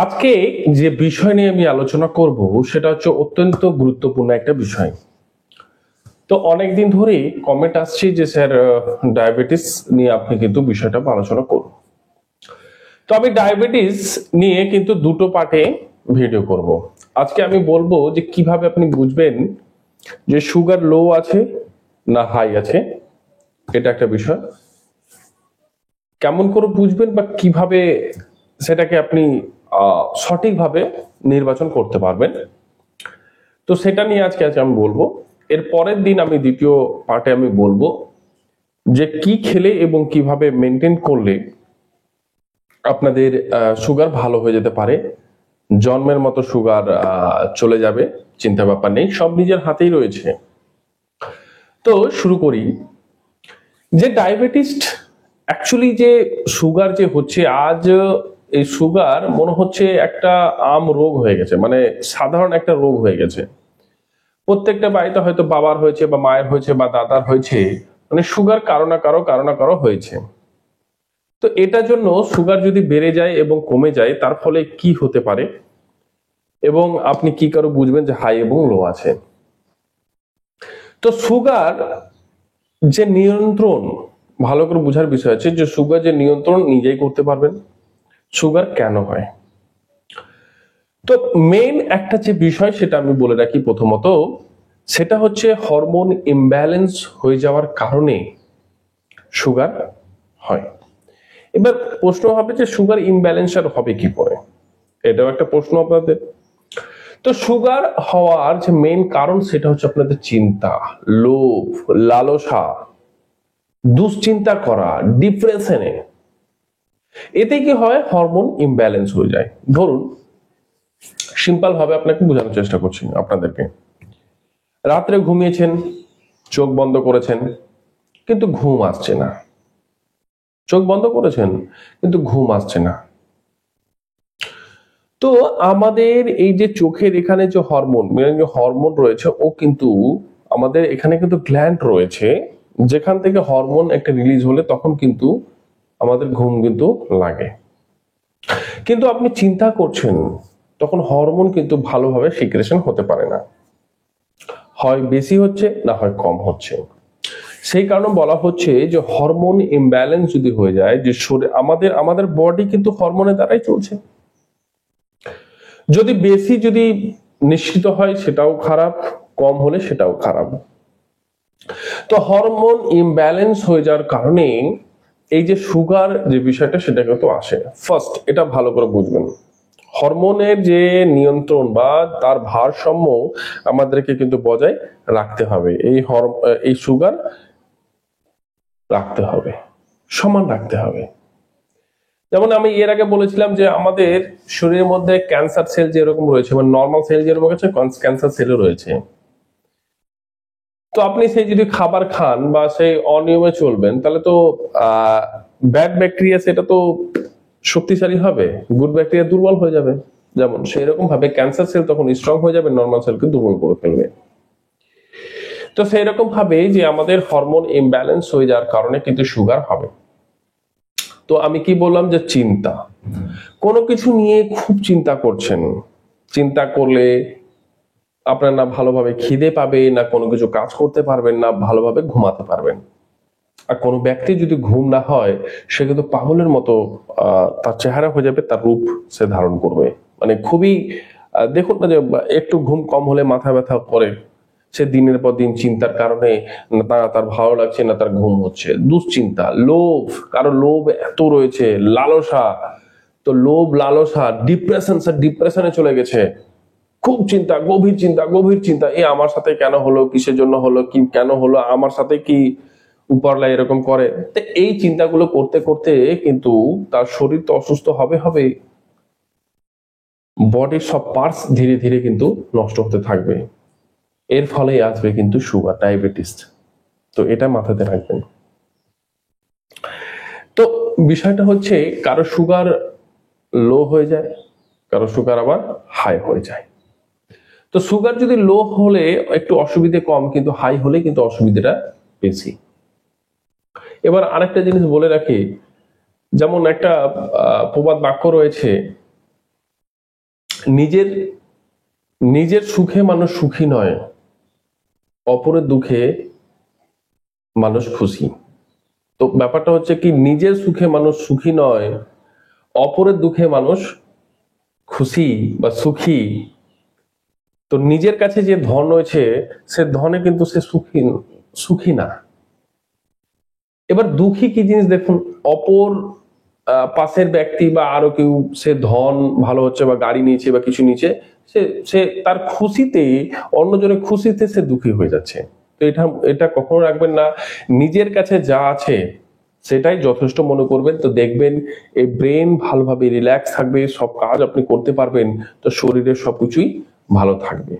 আজকে যে বিষয় নিয়ে আমি আলোচনা করব সেটা হচ্ছে অত্যন্ত গুরুত্বপূর্ণ একটা বিষয়। তো অনেকদিন ধরেই কমেন্ট আসছে যে স্যার ডায়াবেটিস নিয়ে আপনি কিন্তু বিষয়টা আলোচনা করুন। তো আমি ডায়াবেটিস নিয়ে কিন্তু দুটো পার্টে ভিডিও করব। আজকে আমি বলবো যে কিভাবে আপনি বুঝবেন যে সুগার লো আছে না হাই আছে, এটা একটা বিষয়। কেমন করে বুঝবেন বা কিভাবে সেটাকে আপনি সঠিকভাবে নির্বাচন করতে পারবেন, তো সেটা নিয়ে আজকে আমি বলবো। এর পরের দিন আমি দ্বিতীয় পার্টে আমি বলবো যে কি খেলে এবং কিভাবে মেনটেন করলে আপনাদের সুগার ভালো হয়ে যেতে পারে, জন্মের মতো সুগার চলে যাবে, চিন্তা ব্যাপার নেই, সব নিজের হাতেই রয়েছে। তো শুরু করি। যে ডায়াবেটিস অ্যাকচুয়ালি যে সুগার যে হচ্ছে আজ, এই সুগার মনে হচ্ছে একটা আম রোগ হয়ে গেছে, মানে সাধারণ একটা রোগ হয়ে গেছে। প্রত্যেকটা বাড়িতে হয়তো বাবার হয়েছে বা মায়ের হয়েছে বা দাদার হয়েছে, মানে সুগার কারো না কারো হয়েছে। তো এটার জন্য সুগার যদি বেড়ে যায় এবং কমে যায় তার ফলে কি হতে পারে এবং আপনি কি করে বুঝবেন যে হাই এবং লো আছে। তো সুগার যে নিয়ন্ত্রণ, ভালো করে বোঝার বিষয় আছে যে সুগার যে নিয়ন্ত্রণ নিজেই করতে পারবেন। সুগার কেন হয়, তো মেইন একটা যে বিষয় সেটা আমি বলে রাখি। প্রথমত সেটা হচ্ছে হরমোন ইমব্যালেন্স হয়ে যাওয়ার কারণে সুগার হয়। এবার প্রশ্ন হবে যে সুগার ইমব্যালেন্স আর হবে কি করে, এটাও একটা প্রশ্ন আপনাদের। তো সুগার হওয়ার যে মেইন কারণ সেটা হচ্ছে আপনাদের চিন্তা, লোভ, লালসা, দুশ্চিন্তা করা, ডিপ্রেশনে। এতে কি হয়, হরমোন ইমব্যালেন্স হয়ে যায়। ধরুন সিম্পল ভাবে আপনাকে বোঝানোর চেষ্টা করছি আপনাদেরকে। রাত্রে ঘুমিয়েছেন, চোখ বন্ধ করেছেন কিন্তু ঘুম আসছে না, চোখ বন্ধ করেছেন কিন্তু ঘুম আসছে না। তো আমাদের এই যে চোখের এখানে যে হরমোন, যে হরমোন রয়েছে ও কিন্তু আমাদের এখানে কিন্তু গ্ল্যান্ড রয়েছে, যেখান থেকে হরমোন একটা রিলিজ হলে তখন কিন্তু আমাদের ঘুম কিন্তু লাগে। কিন্তু আপনি চিন্তা করছেন তখন হরমোন কিন্তু ভালোভাবে সিক্রেশন হতে পারে না, হয় বেশি হচ্ছে না হয় কম হচ্ছে। সেই কারণে বলা হচ্ছে যে হরমোন ইমব্যালেন্স যদি হয়ে যায়, যে শরীর আমাদের আমাদের বডি কিন্তু হরমোনের দ্বারাই চলছে। যদি বেশি যদি নিশ্চিত হয় সেটাও খারাপ, কম হলে সেটাও খারাপ। তো হরমোন ইমব্যালেন্স হয়ে যাওয়ার কারণে এই যে সুগার যে বিষয়টা সেটা কিন্তু আসে। ফার্স্ট এটা ভালো করে বুঝবেন, হরমোনের যে নিয়ন্ত্রণ বা তার ভারসাম্য আমাদেরকে কিন্তু বজায় রাখতে হবে। এই সুগার রাখতে হবে, সমান রাখতে হবে। যেমন আমি এর আগে বলেছিলাম যে আমাদের শরীরের মধ্যে ক্যান্সার সেল যেরকম রয়েছে, মানে নর্মাল সেল যেরকম আছে ক্যান্সার সেলও রয়েছে। তো আপনি সেই যদি খাবার খান বা সেই অনিয়মে চলবেন তাহলে তো ব্যাড ব্যাকটেরিয়া সেটা তো শক্তিশালী হবে, গুড ব্যাকটেরিয়া দুর্বল হয়ে যাবে। যেমন সেই রকম ভাবে ক্যান্সার সেল তখন স্ট্রং হয়ে যাবে, নর্মাল সেলকে দুর্বল করে ফেলবে। তো সেই রকম ভাবে যে আমাদের হরমোন ইমব্যালেন্স হয়ে যাওয়ার কারণে কিন্তু সুগার হবে। তো আমি কি বললাম যে চিন্তা, কোনো কিছু নিয়ে খুব চিন্তা করছেন, চিন্তা করলে আপনার না ভালোভাবে খিদে পাবে, না কোনো কিছু কাজ করতে পারবেন, না ভালোভাবে ঘুমাতে পারবেন। আর কোনো ব্যক্তি যদি ঘুম না হয় সে কিন্তু পাগলের মতো তার চেহারা হয়ে যাবে, তার রূপ সে ধারণ করবে। মানে খুবই দেখুন না যে একটু ঘুম কম হলে মাথা ব্যথা করে, সে দিনের পর দিন চিন্তার কারণে না তার ভালো লাগছে না তার ঘুম হচ্ছে। দুশ্চিন্তা, লোভ, কারো লোভ এত রয়েছে, লালসা, তো লোভ লালসা, ডিপ্রেশন, স্যার ডিপ্রেশনে চলে গেছে, খুব চিন্তা, গভীর চিন্তা, গভীর চিন্তা, এ আমার সাথে কেন হলো, কিসের জন্য হলো, কি কেন হলো, আমার সাথে কি উপরলা এরকম করে। তো এই চিন্তাগুলো করতে করতে কিন্তু তার শরীর তো অসুস্থ হবে হবে, বডির সব পার্টস ধীরে ধীরে কিন্তু নষ্ট হতে থাকবে। এর ফলে আসবে কিন্তু সুগার, ডায়াবেটিস। তো এটা মাথাতে রাখবেন। তো বিষয়টা হচ্ছে কারো সুগার লো হয়ে যায়, কারো সুগার আবার হাই হয়ে যায়। তো সুগার যদি লো হলে একটু অসুবিধে কম, কিন্তু হাই হলে কিন্তু অসুবিধাটা বেশি। এবার আরেকটা জিনিস বলে রাখি, যেমন একটা প্রবাদ বাক্য রয়েছে নিজের নিজের সুখে মানুষ সুখী নয়, অপরের দুঃখে মানুষ খুশি। তো ব্যাপারটা হচ্ছে কি, নিজের সুখে মানুষ সুখী নয়, অপরের দুঃখে মানুষ খুশি বা সুখী। তো নিজের কাছে যে ধন রয়েছে সে ধনে কিন্তু সে সুখী না। এবার দুঃখী কি জিনিস দেখুন, অপর পাশের ব্যক্তি বা আরো কেউ সে ধন ভালো হচ্ছে বা গাড়ি নিয়েছে বা কিছু নিয়েছে, সে সে তার খুশিতে, অন্যজনের খুশিতে সে দুঃখী হয়ে যাচ্ছে। তো এটা এটা কখনো রাখবেন না। নিজের কাছে যা আছে সেটাই যথেষ্ট মনে করবেন। তো দেখবেন এই ব্রেন ভালোভাবে রিল্যাক্স থাকবে, সব কাজ আপনি করতে পারবেন, তো শরীরের সবকিছুই ভালো থাকবে।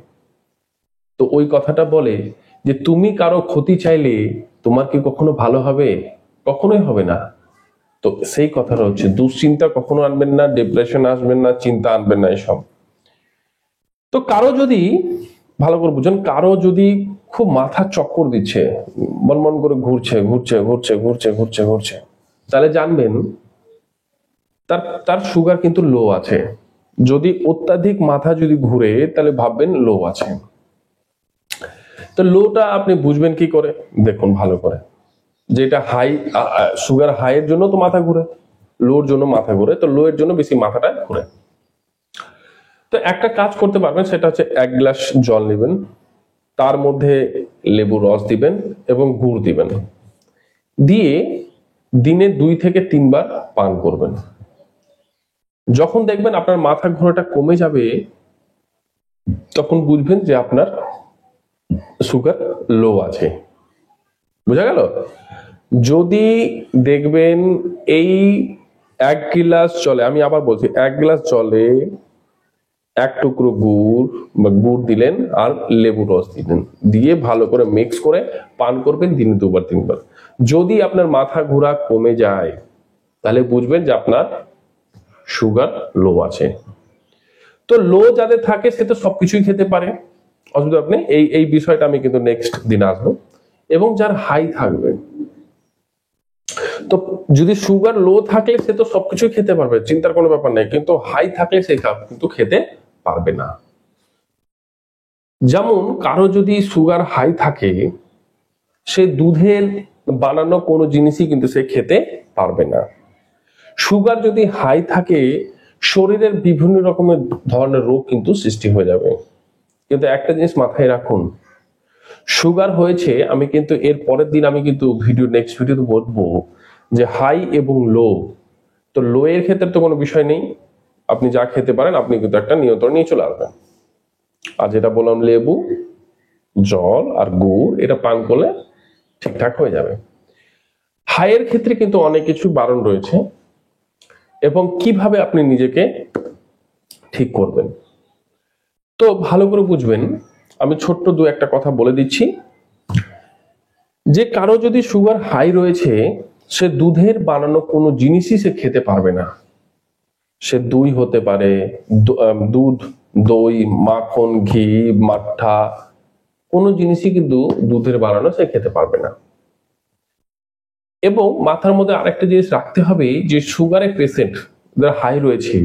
তো ওই কথাটা বলে যে তুমি কারো ক্ষতি চাইলে তোমার কি কখনো ভালো হবে? কখনোই হবে না। তো সেই কথাটা হচ্ছে, দুশ্চিন্তা কখনো আনবেন না, ডিপ্রেশন আসবেন না, চিন্তা আনবেন না এসব। তো কারো যদি, ভালো করে বুঝুন, কারো যদি খুব মাথা চক্কর দিচ্ছে, মন করে ঘুরছে ঘুরছে ঘুরছে ঘুরছে ঘুরছে ঘুরছে, তাহলে জানবেন তার তার সুগার কিন্তু লো আছে। যদি অত্যাধিক মাথা যদি ঘুরে তাহলে ভাববেন লো আছে। তো লোটা আপনি বুঝবেন কি করে? দেখুন ভালো করে, যেটা হাই, সুগার হাই এর জন্য তো মাথা ঘুরে, লোর জন্য মাথা ঘুরে, তো লো এর জন্য বেশি মাথাটা ঘুরে। তো একটা কাজ করতে পারবেন, সেটা হচ্ছে 1 গ্লাস জল নেবেন, তার মধ্যে লেবু রস দিবেন এবং গুড় দিবেন, দিয়ে দিনে 2 থেকে 3 বার পান করবেন। যখন দেখবেন আপনার মাথা ঘোরাটা কমে যাবে, তখন বুঝবেন যে আপনার সুগার লো আছে। বুঝা গেল? যদি দেখবেন এই 1 গ্লাস জলে, আমি আবার বলছি, 1 গ্লাস জলে 1 টুকরো গুড় বা গুড় দিলেন আর লেবু রস দিলেন, দিয়ে ভালো করে মিক্স করে পান করবেন দিনে 2 বার 3 বার। যদি আপনার মাথা ঘোরা কমে যায় তাহলে বুঝবেন যে আপনার সুগার লো আছে। তো লো যাদের থাকে সে তো সবকিছুই খেতে পারে, অসুবিধা আপনি এই বিষয়টা আমি কিন্তু নেক্সট দিন আসবো। এবং যার হাই থাকবে, তো যদি সুগার লো থাকলে সে তো সবকিছুই খেতে পারবে, চিন্তার কোনো ব্যাপার নেই, কিন্তু হাই থাকলে সে কিন্তু খেতে পারবে না। যেমন কারো যদি সুগার হাই থাকে, সে দুধের বানানো কোনো জিনিসই কিন্তু সে খেতে পারবে না। সুগার যদি হাই থাকে, শরীরের বিভিন্ন রকমের ধরনের রোগ কিন্তু সৃষ্টি হয়ে যাবে। কিন্তু একটা জিনিস মাথায় রাখুন, সুগার হয়েছে, আমি কিন্তু এর পরের দিন আমি কিন্তু নেক্সট ভিডিওতে বলবো যে হাই এবং লো। তো লো এর ক্ষেত্রে তো কোনো বিষয় নেই, আপনি যা খেতে পারেন আপনি কিন্তু একটা নিয়ন্ত্রণ নিয়ে চলে আসবেন। আর যেটা বললাম, লেবু, জল আর গুড়, এটা পান করলে ঠিকঠাক হয়ে যাবে। হাইয়ের ক্ষেত্রে কিন্তু অনেক কিছু বারণ রয়েছে, এবং কিভাবে আপনি নিজেকে ঠিক করবেন তো ভালো করে বুঝবেন। আমি ছোট্ট 2-1টা কথা বলে দিচ্ছি, যে কারো যদি সুগার হাই রয়েছে, সে দুধের বানানো কোনো জিনিসই সে খেতে পারবে না। সে দই হতে পারে, দুধ, দই, মাখন, ঘি, মাঠা, কোনো জিনিসই কিন্তু দুধের বানানো সে খেতে পারবে না। এবং মাথার মধ্যে আরেকটা জিনিস রাখতে হবে, যে সুগারের পেশেন্ট যারা হাই রয়েছে,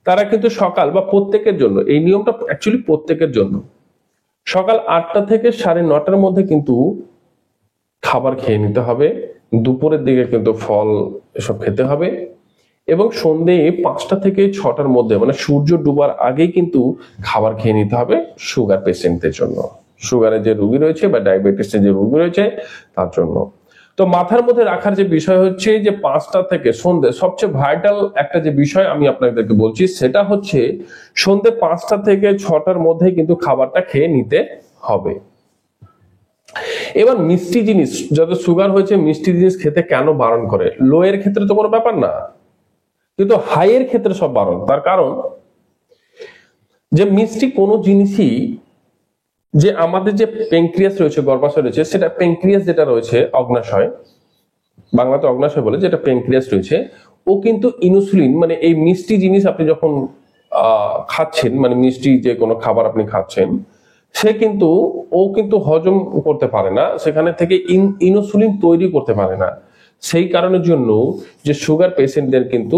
তারা কিন্তু সকাল বা প্রত্যেকের জন্য এই নিয়মটা অ্যাকচুয়ালি প্রত্যেকের জন্য, সকাল 8টা থেকে 9:30টার মধ্যে কিন্তু খাবার খেয়ে নিতে হবে। দুপুরের দিকে কিন্তু ফল এসব খেতে হবে, এবং সন্ধে 5টা থেকে 6টার মধ্যে, মানে সূর্য ডুবার আগেই কিন্তু খাবার খেয়ে নিতে হবে সুগার পেশেন্টদের জন্য, সুগারের যে রোগী রয়েছে বা ডায়াবেটিসের যে রোগী রয়েছে তার জন্য। তো মাথার মধ্যে রাখার যে বিষয় হচ্ছে, যে 5টা থেকে সন্ধে, সবচেয়ে ভাইটাল একটা যে বিষয় আমি আপনাদেরকে বলছি, সেটা হচ্ছে সন্ধে 5টা থেকে 6টার মধ্যে কিন্তু খাবারটা খেয়ে নিতে হবে। এবার মিষ্টি জিনিস, যাদের সুগার হয়েছে মিষ্টি জিনিস খেতে কেন বারণ করে? লো এর ক্ষেত্রে তো কোনো ব্যাপার না, কিন্তু হাই এর ক্ষেত্রে সব বারণ। তার কারণ, যে মিষ্টি কোনো জিনিসই, যে আমাদের যে প্যানক্রিয়াস রয়েছে, গর্ভাশয় রয়েছে, সেটা প্যানক্রিয়াস যেটা রয়েছে, অগ্নাশয়, বাংলাতে অগ্নাশয় বলে, যেটা প্যানক্রিয়াস রয়েছে, ও কিন্তু ইনসুলিন, মানে এই মিষ্টি জিনিস আপনি যখন খাচ্ছেন, মানে মিষ্টি যে কোনো খাবার আপনি খাচ্ছেন, সে কিন্তু, ও কিন্তু হজম করতে পারে না, সেখানে থেকে ইনসুলিন তৈরি করতে পারে না। সেই কারণের জন্য যে সুগার পেশেন্টদের কিন্তু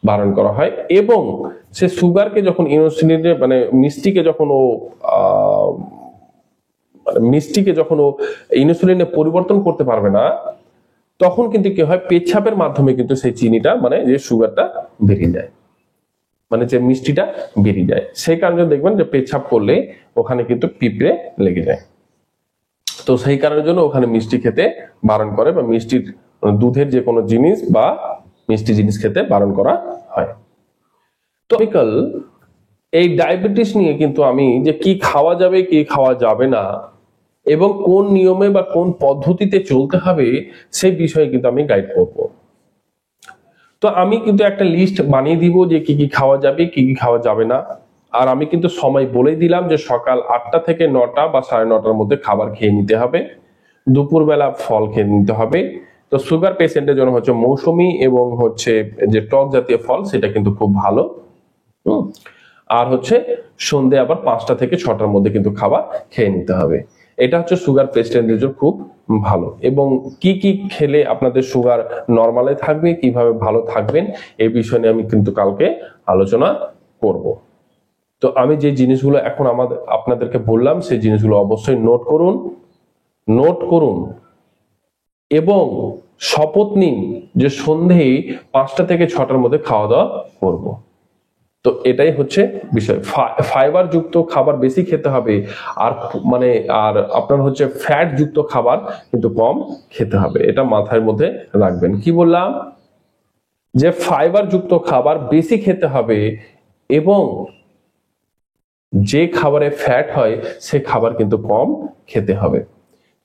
বারণ করা হয়। এবং সে সুগারকে যখন ইনসুলিনে মানে মিষ্টিকে যখন ও ইনসুলিনে পরিবর্তন করতে পারবে না, তখন কিন্তু কি হয়, পেচ্ছাপের মাধ্যমে কিন্তু সেই চিনিটা মানে যে সুগারটা বেরিয়ে যায়, মানে যে মিষ্টিটা বেরিয়ে যায়। সেই কারণে দেখবেন যে পেচ্ছাপ করলে ওখানে কিন্তু পিঁপড়ে লেগে যায়। তো সেই কারণের জন্য ওখানে মিষ্টি খেতে বারণ করে, বা মিষ্টির দুধের যে কোনো জিনিস বা মিষ্টি জিনিস খেতে বারণ করা হয়। তো এই ডায়াবেটিস নিয়ে কিন্তু আমি যে কি খাওয়া যাবে কি খাওয়া যাবে না এবং কোন নিয়মে বা কোন পদ্ধতিতে চলতে হবে সেই বিষয়ে কিন্তু আমি গাইড করব। তো আমি কিন্তু একটা লিস্ট বানিয়ে দিব যে কি কি খাওয়া যাবে কি কি খাওয়া যাবে না। আর আমি কিন্তু সময় বলে দিলাম যে সকাল 8টা থেকে 9টা বা 9:30টার মধ্যে খাবার খেয়ে নিতে হবে, দুপুরবেলা ফল খেয়ে নিতে হবে। তো সুগার পেশেন্টের জন্য হচ্ছে মৌসুমী এবং হচ্ছে যে টক জাতীয় ফল সেটা কিন্তু খুব ভালো। আর হচ্ছে সন্ধে আবার 5টা থেকে 6টার মধ্যে কিন্তু খাবার খেয়ে নিতে হবে। এটা হচ্ছে সুগার পেশেন্টের জন্য খুব ভালো। এবং কি কি খেলে আপনাদের সুগার নরমালে থাকবে, কিভাবে ভালো থাকবেন, এই বিষয় নিয়ে আমি কিন্তু কালকে আলোচনা করব। তো আমি যে জিনিসগুলো এখন আপনাদেরকে বললাম সেই জিনিসগুলো অবশ্যই নোট করুন এবং শপথ নিন যে সন্ধে 5টা থেকে 6টার মধ্যে খাওয়া দাওয়া করব। তো এটাই হচ্ছে বিষয়। ফাইবার যুক্ত খাবার বেশি খেতে হবে, আর আপনার হচ্ছে ফ্যাট যুক্ত খাবার কিন্তু কম খেতে হবে। এটা মাথার মধ্যে রাখবেন। কি বললাম, যে ফাইবার যুক্ত খাবার বেশি খেতে হবে এবং যে খাবারে ফ্যাট হয় সে খাবার কিন্তু কম খেতে হবে।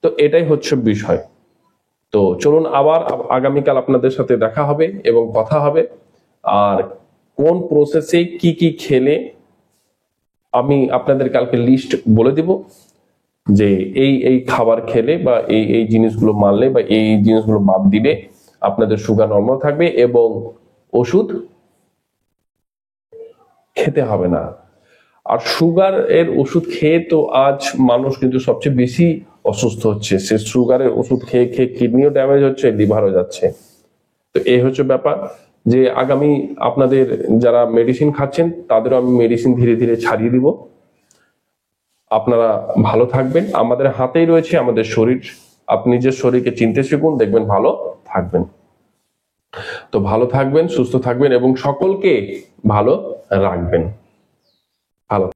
তো এটাই হচ্ছে বিষয়। তো চলুন আবার আগামীকাল আপনাদের সাথে দেখা হবে এবং কথা হবে। আর কোন প্রসেসে কি কি খেলে আমি আপনাদের কালকে লিস্ট বলে দিব, যে এই খাবার খেলে বা এই জিনিসগুলো মানলে বা এই জিনিসগুলো বাদ দিলে আপনাদের সুগার নরমাল থাকবে এবং ওষুধ খেতে হবে না। আর সুগার এর ওষুধ খেয়ে তো আজ মানুষ কিন্তু সবচেয়ে বেশি অসুস্থ হচ্ছে। সে সুগারের ওষুধ খেয়ে খেয়ে কিডনিও ড্যামেজ হচ্ছে, লিভারও যাচ্ছে। তো এই হচ্ছে ব্যাপার, যে আগামী আপনাদের যারা মেডিসিন খাচ্ছেন তাদেরও আমি মেডিসিন ধীরে ধীরে ছাড়িয়ে দিব। আপনারা ভালো থাকবেন। আমাদের হাতেই রয়েছে আমাদের শরীর। আপনি নিজের শরীরকে চিনতে শিখুন, দেখবেন ভালো থাকবেন। তো ভালো থাকবেন, সুস্থ থাকবেন এবং সকলকে ভালো রাখবেন। ভালো।